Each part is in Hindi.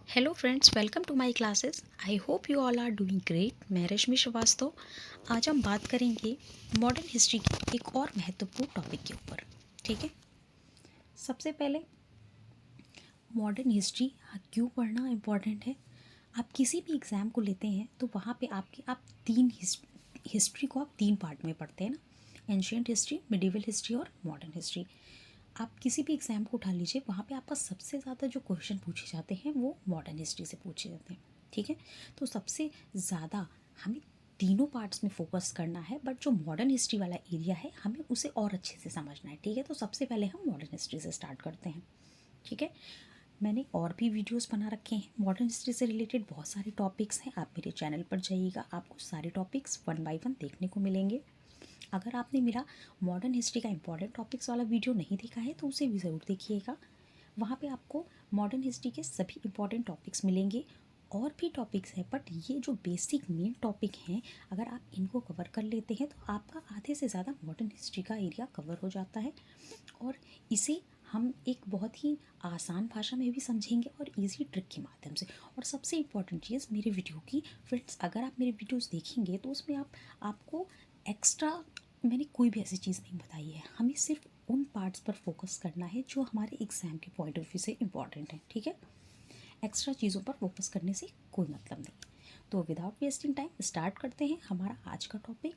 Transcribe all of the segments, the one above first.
Hello friends, welcome to my classes. I hope you all are doing great. मैं रश्मि श्रीवास्तव। आज हम बात करेंगे मॉडर्न हिस्ट्री के एक और महत्वपूर्ण टॉपिक के ऊपर। ठीक है, सबसे पहले मॉडर्न हिस्ट्री क्यों पढ़ना इम्पॉर्टेंट है। आप किसी भी एग्ज़ाम को लेते हैं तो वहाँ पे आप तीन हिस्ट्री को आप तीन पार्ट में पढ़ते हैं ना, एंशियंट हिस्ट्री, मिडिवल हिस्ट्री और मॉडर्न हिस्ट्री। आप किसी भी एग्ज़ाम को उठा लीजिए, वहाँ पे आपका सबसे ज़्यादा जो क्वेश्चन पूछे जाते हैं वो मॉडर्न हिस्ट्री से पूछे जाते हैं। ठीक है, तो सबसे ज़्यादा हमें तीनों पार्ट्स में फोकस करना है, बट जो मॉडर्न हिस्ट्री वाला एरिया है हमें उसे और अच्छे से समझना है। ठीक है, तो सबसे पहले हम मॉडर्न हिस्ट्री से स्टार्ट करते हैं। ठीक है, मैंने और भी वीडियोस बना रखे हैं मॉडर्न हिस्ट्री से रिलेटेड, बहुत सारे टॉपिक्स हैं। आप मेरे चैनल पर जाइएगा, आपको सारे टॉपिक्स वन बाय वन देखने को मिलेंगे। अगर आपने मेरा मॉडर्न हिस्ट्री का इंपॉर्टेंट टॉपिक्स वाला वीडियो नहीं देखा है तो उसे भी ज़रूर देखिएगा। वहाँ पे आपको मॉडर्न हिस्ट्री के सभी इंपॉर्टेंट टॉपिक्स मिलेंगे। और भी टॉपिक्स हैं, बट ये जो बेसिक मेन टॉपिक हैं, अगर आप इनको कवर कर लेते हैं तो आपका आधे से ज़्यादा मॉडर्न हिस्ट्री का एरिया कवर हो जाता है। और इसे हम एक बहुत ही आसान भाषा में भी समझेंगे और इजी ट्रिक के माध्यम से। और सबसे इम्पॉर्टेंट चीज़ मेरे वीडियो की, फ्रेंड्स, अगर आप मेरे वीडियोस देखेंगे तो उसमें आपको एक्स्ट्रा मैंने कोई भी ऐसी चीज़ नहीं बताई है। हमें सिर्फ उन पार्ट्स पर फोकस करना है जो हमारे एग्ज़ाम के पॉइंट ऑफ व्यू से इम्पॉर्टेंट है। ठीक है, एक्स्ट्रा चीज़ों पर फोकस करने से कोई मतलब नहीं। तो विदाउट वेस्टिंग टाइम स्टार्ट करते हैं हमारा आज का टॉपिक।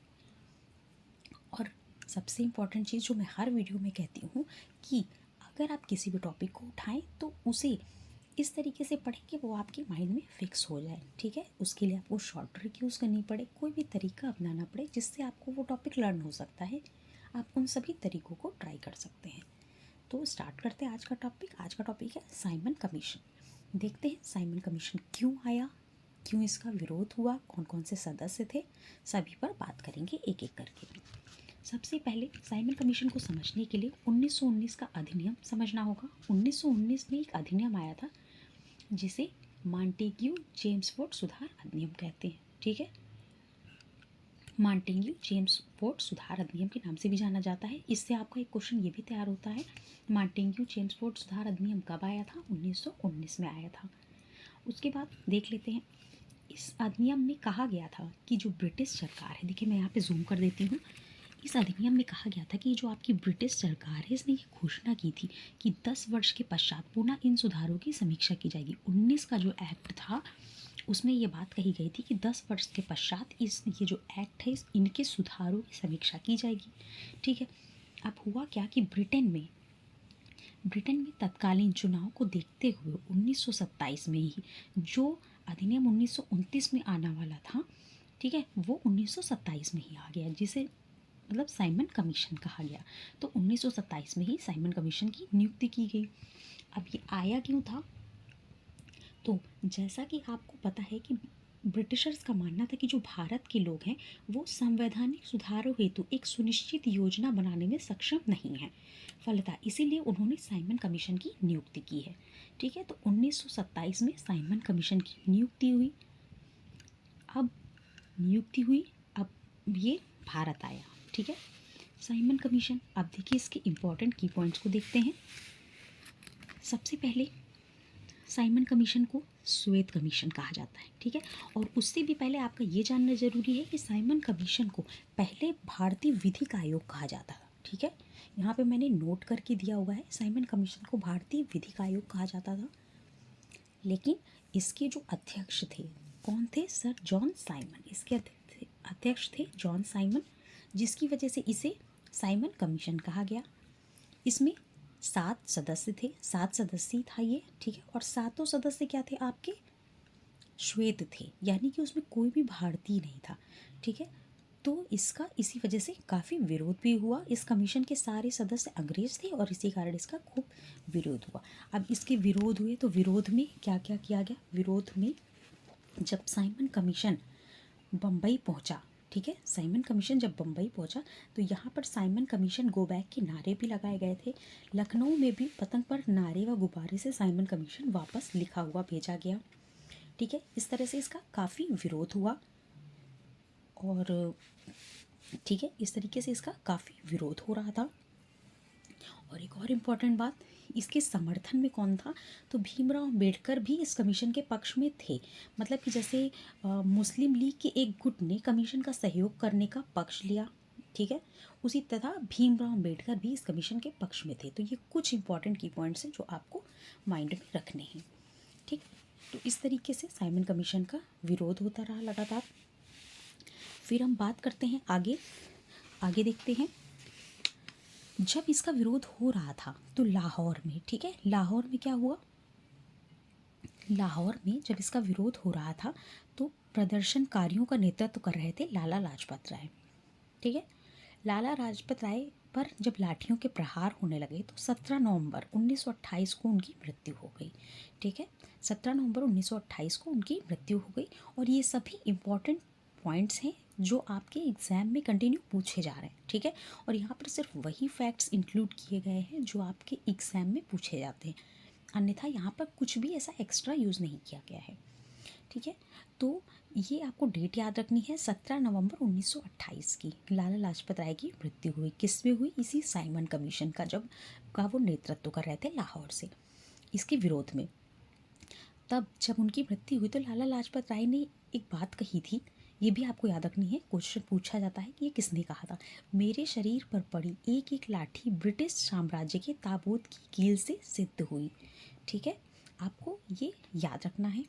और सबसे इम्पॉर्टेंट चीज़ जो मैं हर वीडियो में कहती हूँ कि अगर आप किसी भी टॉपिक को उठाएं तो उसे इस तरीके से पढ़ें कि वो आपके माइंड में फिक्स हो जाए। ठीक है, उसके लिए आपको शॉर्ट ट्रिक यूज़ करनी पड़े, कोई भी तरीका अपनाना पड़े जिससे आपको वो टॉपिक लर्न हो सकता है। आप उन सभी तरीकों को ट्राई कर सकते हैं। तो स्टार्ट करते हैं आज का टॉपिक। आज का टॉपिक है साइमन कमीशन। देखते हैं साइमन कमीशन क्यों आया, क्यों इसका विरोध हुआ, कौन कौन से सदस्य थे, सभी पर बात करेंगे एक एक करके। सबसे पहले साइमन कमीशन को समझने के लिए 1919 का अधिनियम समझना होगा। 1919 में एक अधिनियम आया था जिसे मॉन्टेग्यू चेम्सफोर्ड सुधार अधिनियम कहते हैं। ठीक है, मॉन्टेग्यू चेम्सफोर्ड सुधार अधिनियम के नाम से भी जाना जाता है। इससे आपका एक क्वेश्चन ये भी तैयार होता है, मॉन्टेग्यू चेम्सफोर्ड सुधार अधिनियम कब आया था? 1919 में आया था। उसके बाद देख लेते हैं इस अधिनियम में कहा गया था कि जो ब्रिटिश सरकार है, देखिए मैं यहाँ पे जूम कर देती हूँ। इस अधिनियम में कहा गया था कि जो आपकी ब्रिटिश सरकार है इसने ये घोषणा की थी कि 10 वर्ष के पश्चात पुनः इन सुधारों की समीक्षा की जाएगी। 19 का जो एक्ट था उसमें ये बात कही गई थी कि 10 वर्ष के पश्चात ये जो एक्ट है इनके सुधारों की समीक्षा की जाएगी। ठीक है, अब हुआ क्या कि ब्रिटेन में तत्कालीन चुनाव को देखते हुए 1927 में ही जो अधिनियम 1929 में आने वाला था, ठीक है, वो 1927 में ही आ गया, जिसे मतलब साइमन कमीशन कहा गया। तो 1927 में ही साइमन कमीशन की नियुक्ति की गई। अब ये आया क्यों था? तो जैसा कि आपको पता है कि ब्रिटिशर्स का मानना था कि जो भारत के लोग हैं वो संवैधानिक सुधारों हेतु एक सुनिश्चित योजना बनाने में सक्षम नहीं है, फलतः इसीलिए उन्होंने साइमन कमीशन की नियुक्ति की है। ठीक है, तो 1927 में साइमन कमीशन की नियुक्ति हुई। अब ये भारत आया। ठीक है, साइमन कमीशन। अब देखिए इसके इम्पोर्टेंट की पॉइंट्स को देखते हैं। सबसे पहले साइमन कमीशन को श्वेत कमीशन कहा जाता है। ठीक है, और उससे भी पहले आपका ये जानना जरूरी है कि साइमन कमीशन को पहले भारतीय विधिक आयोग कहा जाता था। ठीक है, यहाँ पे मैंने नोट करके दिया हुआ है, साइमन कमीशन को भारतीय विधिक आयोग कहा जाता था। लेकिन इसके जो अध्यक्ष थे कौन थे? Sir John Simon. इसके अध्यक्ष थे जॉन साइमन, जिसकी वजह से इसे साइमन कमीशन कहा गया। इसमें 7 सदस्य थे, 7 सदस्य था ये। ठीक है, और सातों सदस्य क्या थे? आपके श्वेत थे, यानी कि उसमें कोई भी भारतीय नहीं था। ठीक है, तो इसका इसी वजह से काफ़ी विरोध भी हुआ। इस कमीशन के सारे सदस्य अंग्रेज थे और इसी कारण इसका खूब विरोध हुआ। अब इसके विरोध हुए तो विरोध में क्या क्या किया गया? विरोध में जब साइमन कमीशन बम्बई पहुंचा, ठीक है, साइमन कमीशन जब बम्बई पहुंचा तो यहाँ पर साइमन कमीशन गो बैक के नारे भी लगाए गए थे। लखनऊ में भी पतंग पर नारे व गुब्बारे से साइमन कमीशन वापस लिखा हुआ भेजा गया। ठीक है, इस तरह से इसका काफ़ी विरोध हुआ और ठीक है, इस तरीके से इसका काफ़ी विरोध हो रहा था। और एक और इम्पॉर्टेंट बात, इसके समर्थन में कौन था, तो भीमराव अम्बेडकर भी इस कमीशन के पक्ष में थे। मतलब कि जैसे मुस्लिम लीग के एक गुट ने कमीशन का सहयोग करने का पक्ष लिया, ठीक है, उसी तरह भीमराव अम्बेडकर भी इस कमीशन के पक्ष में थे। तो ये कुछ इंपॉर्टेंट की पॉइंट्स हैं जो आपको माइंड में रखने हैं, ठीक। तो इस तरीके से साइमन कमीशन का विरोध होता रहा लगातार। फिर हम बात करते हैं आगे, आगे देखते हैं। जब इसका विरोध हो रहा था तो लाहौर में, ठीक है, लाहौर में क्या हुआ, लाहौर में जब इसका विरोध हो रहा था तो प्रदर्शनकारियों का नेतृत्व कर रहे थे लाला लाजपत राय, ठीक है। लाला लाजपत राय पर जब लाठियों के प्रहार होने लगे तो 17 नवंबर 1928 को उनकी मृत्यु हो गई, ठीक है। 17 नवंबर 1928 को उनकी मृत्यु हो गई। और ये सभी इम्पॉर्टेंट पॉइंट्स हैं जो आपके एग्ज़ाम में कंटिन्यू पूछे जा रहे हैं, ठीक है। और यहाँ पर सिर्फ वही फैक्ट्स इंक्लूड किए गए हैं जो आपके एग्ज़ाम में पूछे जाते हैं, अन्यथा यहाँ पर कुछ भी ऐसा एक्स्ट्रा यूज़ नहीं किया गया है, ठीक है। तो ये आपको डेट याद रखनी है, 17 नवंबर 1928 की लाला लाजपत राय की मृत्यु हुई। किसमें हुई, इसी साइमन कमीशन का जब का वो नेतृत्व कर रहे थे लाहौर से इसके विरोध में। तब जब उनकी मृत्यु हुई तो लाला लाजपत राय ने एक बात कही थी, ये भी आपको याद रखनी है, क्वेश्चन पूछा जाता है कि ये किसने कहा था। मेरे शरीर पर पड़ी एक एक लाठी ब्रिटिश साम्राज्य के ताबूत की कील से सिद्ध हुई, ठीक है, आपको ये याद रखना है।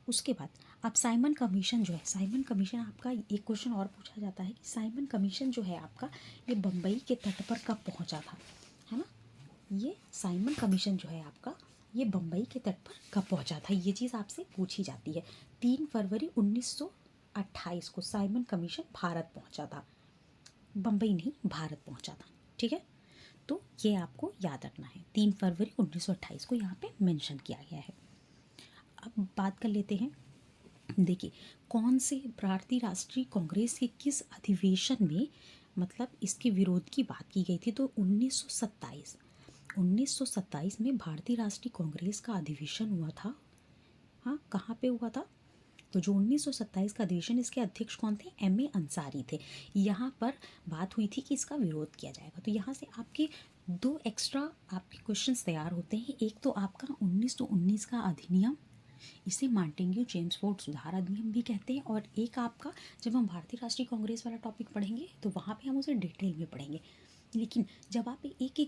उसके बाद आप साइमन कमीशन जो है, साइमन कमीशन आपका एक क्वेश्चन और पूछा जाता है कि साइमन कमीशन जो है आपका ये बम्बई के तट पर कब पहुंचा था, है ना। ये साइमन कमीशन जो है आपका ये बम्बई के तट पर कब पहुंचा था, ये चीज़ आपसे पूछी जाती है। 3 फरवरी 1928 को साइमन कमीशन भारत पहुंचा था, बम्बई नहीं भारत पहुंचा था, ठीक है। तो ये आपको याद रखना है, 3 फरवरी 1928 को यहाँ पे मेंशन किया गया है। अब बात कर लेते हैं, देखिए कौन से भारतीय राष्ट्रीय कांग्रेस के किस अधिवेशन में मतलब इसके विरोध की बात की गई थी, तो 1927 में भारतीय राष्ट्रीय कांग्रेस का अधिवेशन हुआ था। हाँ, कहाँ पे हुआ था, तो जो 1927 का अधिवेशन, इसके अध्यक्ष कौन थे, M.A. अंसारी थे। यहाँ पर बात हुई थी कि इसका विरोध किया जाएगा। तो यहाँ से आपके दो एक्स्ट्रा आपके क्वेश्चंस तैयार होते हैं। एक तो आपका 1919 का अधिनियम, इसे मार्टिन चेम्सफोर्ड सुधार अधिनियम भी कहते हैं। और एक आपका, जब हम भारतीय राष्ट्रीय कांग्रेस वाला टॉपिक पढ़ेंगे तो वहाँ पे हम उसे डिटेल में पढ़ेंगे। लेकिन जब आप एक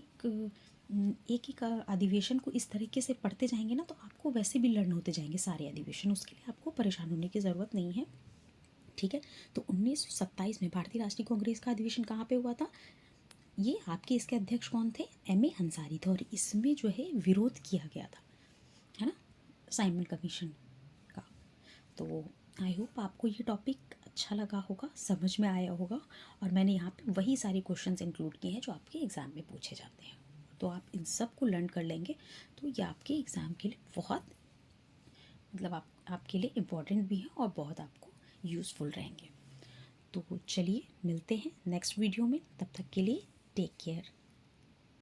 एक अधिवेशन को इस तरीके से पढ़ते जाएंगे ना तो आपको वैसे भी लर्न होते जाएंगे सारे अधिवेशन, उसके लिए आपको परेशान होने की ज़रूरत नहीं है, ठीक है। तो 1927 में भारतीय राष्ट्रीय कांग्रेस का अधिवेशन कहाँ पे हुआ था, ये आपके इसके अध्यक्ष कौन थे, M.A. अंसारी थे। और इसमें जो है विरोध किया गया था, है ना, साइमन कमीशन का। तो आई होप आपको ये टॉपिक अच्छा लगा होगा, समझ में आया होगा। और मैंने यहाँ पे वही सारे क्वेश्चंस इंक्लूड किए हैं जो आपके एग्ज़ाम में पूछे जाते हैं। तो आप इन सब को लर्न कर लेंगे तो ये आपके एग्ज़ाम के लिए बहुत मतलब आपके लिए इम्पॉर्टेंट भी है और बहुत आपको यूज़फुल रहेंगे। तो चलिए मिलते हैं नेक्स्ट वीडियो में, तब तक के लिए टेक केयर।